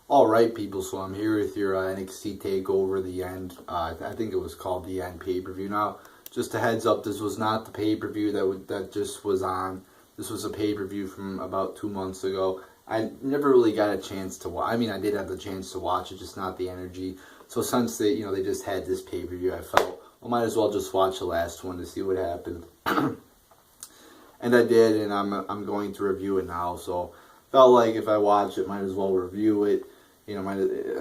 Alright, people, so I'm here with your NXT Takeover, the end. I think it was called the end pay-per-view. Now, just a heads up, this was not the pay-per-view that just was on. This was a pay-per-view from about 2 months ago. I never really got a chance to watch. I mean, I did have the chance to watch it, just not the energy. So since they just had this pay-per-view, I felt, well, might as well just watch the last one to see what happened. And I did, and I'm going to review it now. So felt like if I watch it, might as well review it.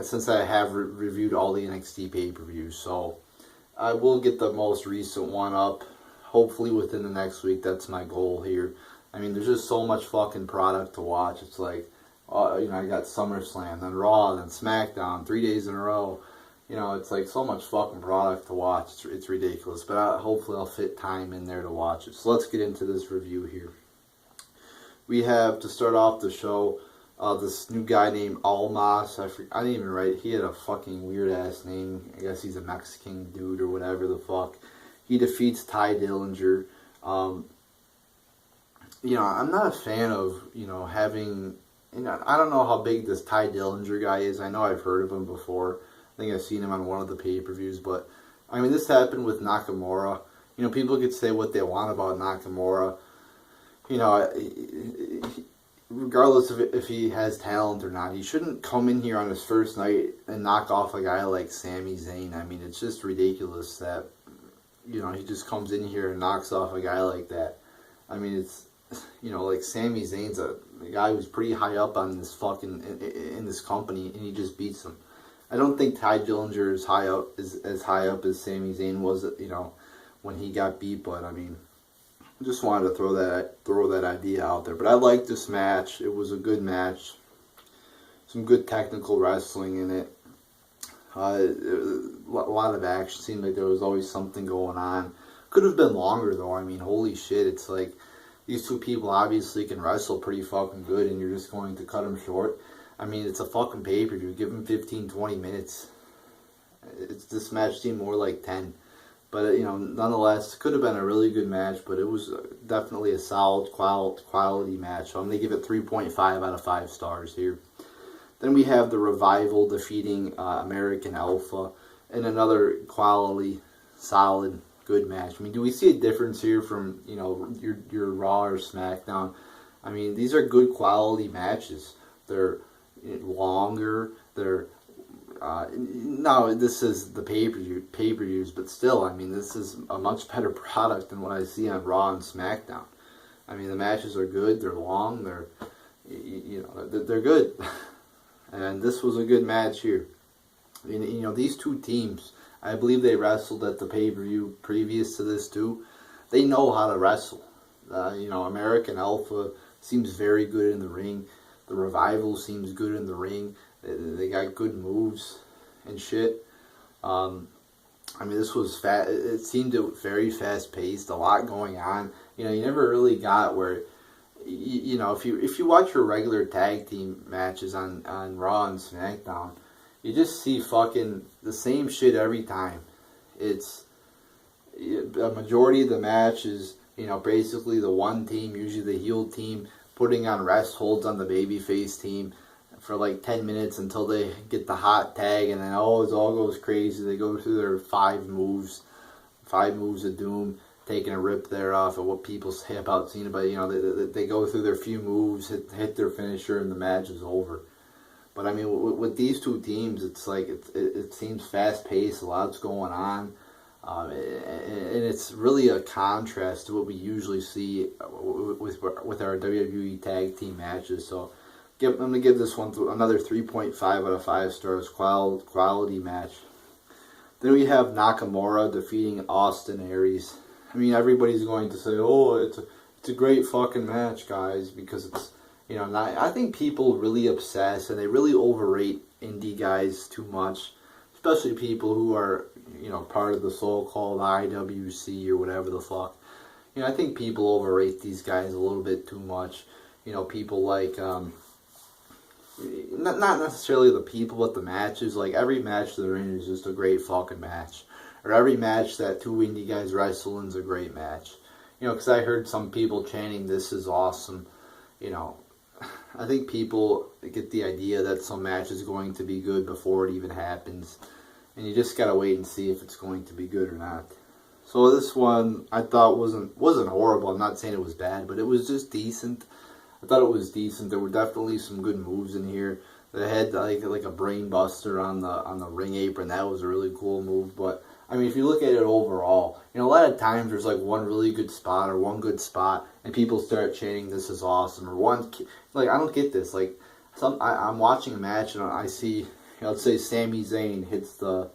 Since I have reviewed all the NXT pay-per-views, so I will get the most recent one up, hopefully within the next week. That's my goal here. I mean, there's just so much fucking product to watch. It's like, I got SummerSlam, then Raw, then SmackDown, 3 days in a row. It's like so much fucking product to watch. It's ridiculous, but hopefully I'll fit time in there to watch it. So let's get into this review here. We have, to start off the show, this new guy named Almas. I didn't even write. He had a fucking weird ass name. I guess he's a Mexican dude or whatever the fuck. He defeats Ty Dillinger. I'm not a fan of having. I don't know how big this Ty Dillinger guy is. I know I've heard of him before. I think I've seen him on one of the pay-per-views. But I mean, this happened with Nakamura. People could say what they want about Nakamura. Regardless of if he has talent or not, he shouldn't come in here on his first night and knock off a guy like Sami Zayn. I mean, it's just ridiculous that, he just comes in here and knocks off a guy like that. I mean, it's, like Sami Zayn's a guy who's pretty high up on this in this company, and he just beats him. I don't think Ty Dillinger is as high up as Sami Zayn was, when he got beat, but I mean, just wanted to throw that idea out there. But I liked this match. It was a good match. Some good technical wrestling in it. A lot of action. Seemed like there was always something going on. Could have been longer though. I mean, holy shit. It's like these two people obviously can wrestle pretty fucking good, and you're just going to cut them short. I mean, it's a fucking pay-per-view. Give them 15, 20 minutes. This match seemed more like 10. But, nonetheless, it could have been a really good match, but it was definitely a solid quality match. So I'm going to give it 3.5 out of 5 stars here. Then we have the Revival defeating American Alpha in another quality, solid, good match. I mean, do we see a difference here from, your Raw or SmackDown? I mean, these are good quality matches. They're longer, they're no, this is the pay-per-views, but still, I mean, this is a much better product than what I see on Raw and SmackDown. I mean, the matches are good, they're long, they're good, and this was a good match here. These two teams, I believe they wrestled at the pay-per-view previous to this too. They know how to wrestle. American Alpha seems very good in the ring. The Revival seems good in the ring. They got good moves and shit. I mean, this was it seemed very fast paced. A lot going on. You never really got where, if you watch your regular tag team matches on Raw and SmackDown, you just see fucking the same shit every time. It's a majority of the matches, basically the one team, usually the heel team, putting on rest holds on the babyface team for like 10 minutes until they get the hot tag, and then it all goes crazy. They go through their 5 moves of doom, taking a rip there off of what people say about Cena, but they go through their few moves, hit their finisher, and the match is over. But I mean, with these two teams, it's like it seems fast paced, a lot's going on. And it's really a contrast to what we usually see with our WWE tag team matches. So I'm going to give this one another 3.5 out of 5 stars, quality match. Then we have Nakamura defeating Austin Aries. I mean, everybody's going to say, oh, it's a great fucking match, guys, because it's, I think people really obsess and they really overrate indie guys too much, especially people who are, part of the so-called IWC or whatever the fuck. I think people overrate these guys a little bit too much. People like, not necessarily the people, but the matches. Like, every match they're in is just a great fucking match. Or every match that two indie guys wrestle in is a great match. Because I heard some people chanting, "This is awesome." I think people get the idea that some match is going to be good before it even happens. And you just gotta wait and see if it's going to be good or not. So this one I thought wasn't horrible. I'm not saying it was bad, but it was just decent. I thought it was decent. There were definitely some good moves in here. They had like a brain buster on the ring apron. That was a really cool move. But I mean, if you look at it overall, you know, a lot of times there's like one really good spot or one good spot, and people start chanting, "This is awesome!" Or one, like, I don't get this. Like, I'm watching a match and I see, you know, let's say Sami Zayn hits a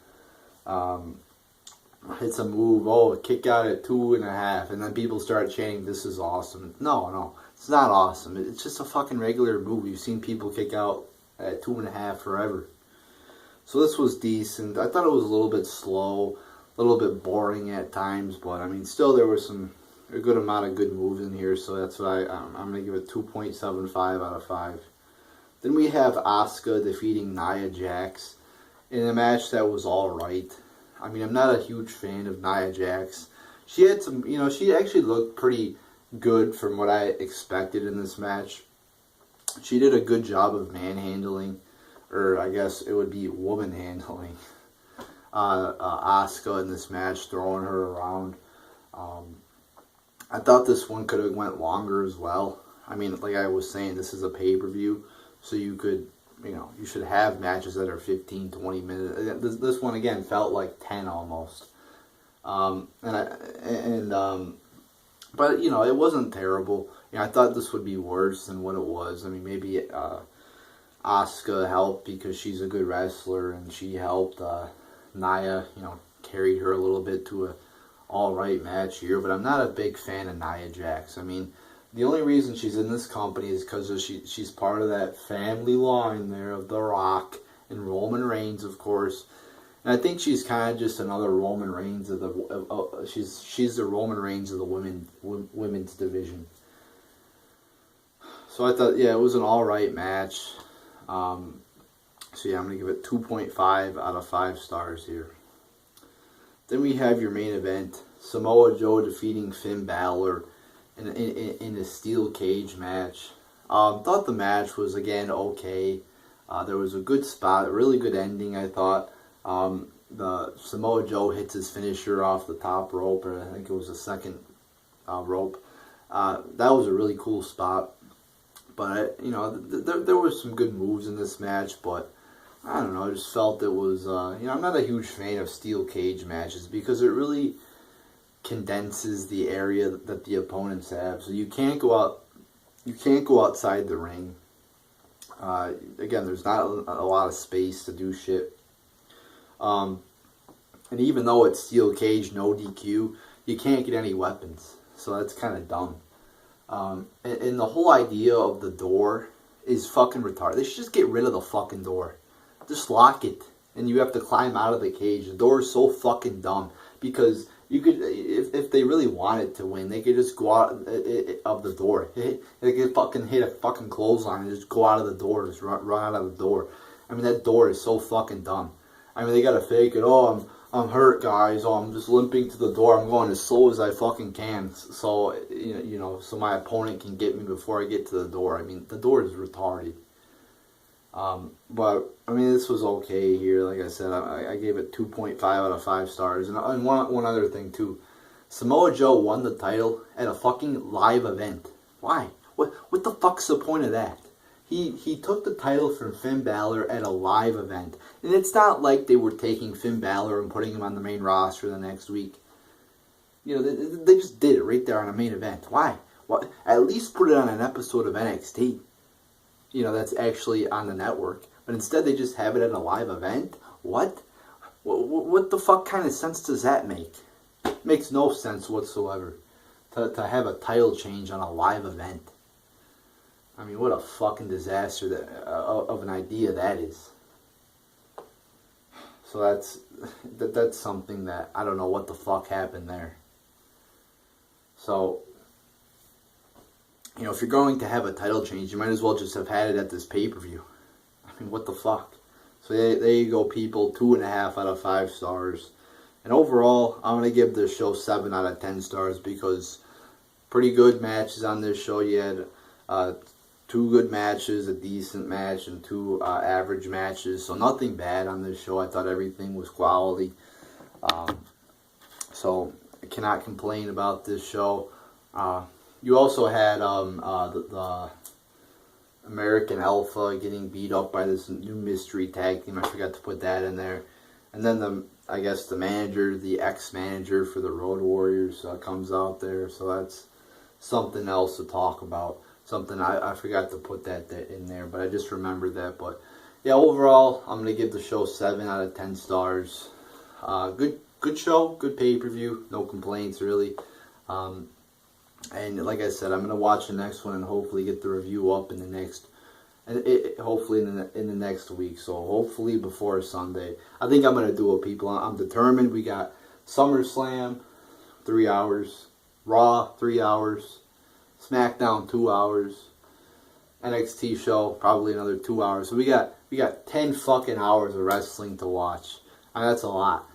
move, oh, a kick out at 2.5, and then people start chanting, "This is awesome." No, it's not awesome. It's just a fucking regular move. You've seen people kick out at 2.5 forever. So this was decent. I thought it was a little bit slow, a little bit boring at times, but I mean, still there was a good amount of good moves in here, so that's why I'm going to give it 2.75 out of 5. Then we have Asuka defeating Nia Jax in a match that was alright. I mean, I'm not a huge fan of Nia Jax. She had some, you know, she actually looked pretty good from what I expected in this match. She did a good job of manhandling, or I guess it would be woman handling, Asuka in this match, throwing her around. I thought this one could have went longer as well. I mean, like I was saying, this is a pay-per-view, so you could, you know, you should have matches that are 15, 20 minutes. This one, again, felt like 10 almost. But, you know, it wasn't terrible. You know, I thought this would be worse than what it was. I mean, maybe Asuka helped because she's a good wrestler, and she helped Nia, you know, carried her a little bit to a alright match here. But I'm not a big fan of Nia Jax. I mean, the only reason she's in this company is because she's part of that family line there of The Rock and Roman Reigns, of course. And I think she's kind of just another Roman Reigns of the she's the Roman Reigns of the women's division. So I thought, yeah, it was an alright match. So yeah, I'm gonna give it 2.5 out of 5 stars here. Then we have your main event: Samoa Joe defeating Finn Balor in a steel cage match. Thought the match was, again, okay. There was a good spot, a really good ending, I thought. The Samoa Joe hits his finisher off the top rope, or I think it was the second rope. That was a really cool spot. But, you know, there were some good moves in this match, but I don't know, I just felt it was, you know, I'm not a huge fan of steel cage matches because it really condenses the area that the opponents have. So you can't go outside the ring. Again, there's not a lot of space to do shit. And even though it's steel cage, no DQ, you can't get any weapons. So that's kind of dumb. And the whole idea of the door is fucking retarded. They should just get rid of the fucking door. Just lock it, and you have to climb out of the cage. The door is so fucking dumb because you could, if they really wanted to win, they could just go out of the door. They could fucking hit a fucking clothesline and just go out of the door, just run out of the door. I mean, that door is so fucking dumb. I mean, they gotta fake it. Oh, I'm hurt, guys. Oh, I'm just limping to the door. I'm going as slow as I fucking can, so you know, so my opponent can get me before I get to the door. I mean, the door is retarded. But I mean, this was okay here. Like I said, I gave it 2.5 out of 5 stars. And one other thing too, Samoa Joe won the title at a fucking live event. Why? What the fuck's the point of that? He took the title from Finn Balor at a live event. And it's not like they were taking Finn Balor and putting him on the main roster the next week. You know, they just did it right there on a main event. Why? Well, at least put it on an episode of NXT. You know, that's actually on the network. But instead they just have it at a live event? What? What the fuck kind of sense does that make? It makes no sense whatsoever. To have a title change on a live event. I mean, what a fucking disaster of an idea that is. So that's something that I don't know what the fuck happened there. So, you know, if you're going to have a title change, you might as well just have had it at this pay-per-view. I mean, what the fuck? So there you go, people. 2.5 out of 5 stars. And overall, I'm going to give this show 7 out of 10 stars because pretty good matches on this show. You had 2 good matches, a decent match, and 2 average matches. So nothing bad on this show. I thought everything was quality. So I cannot complain about this show. You also had the American Alpha getting beat up by this new mystery tag team. I forgot to put that in there. And then I guess the manager, the ex-manager for the Road Warriors comes out there. So that's something else to talk about. Something I forgot to put that in there, but I just remembered that. But yeah, overall, I'm going to give the show 7 out of 10 stars. Good show, good pay-per-view, no complaints really. And like I said, I'm going to watch the next one and hopefully get the review up in the next, hopefully in the next week. So hopefully before Sunday. I think I'm going to do it, people. I'm determined. We got SummerSlam, 3 hours. Raw, 3 hours. SmackDown, 2 hours. NXT show, probably another 2 hours. So we got 10 fucking hours of wrestling to watch. And that's a lot.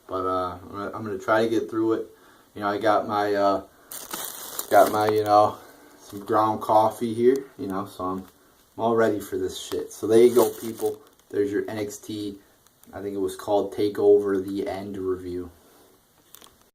But I'm going to try to get through it. You know, I got my you know, some ground coffee here, you know, so I'm all ready for this shit. So there you go, people. There's your NXT, I think it was called Takeover, the End review.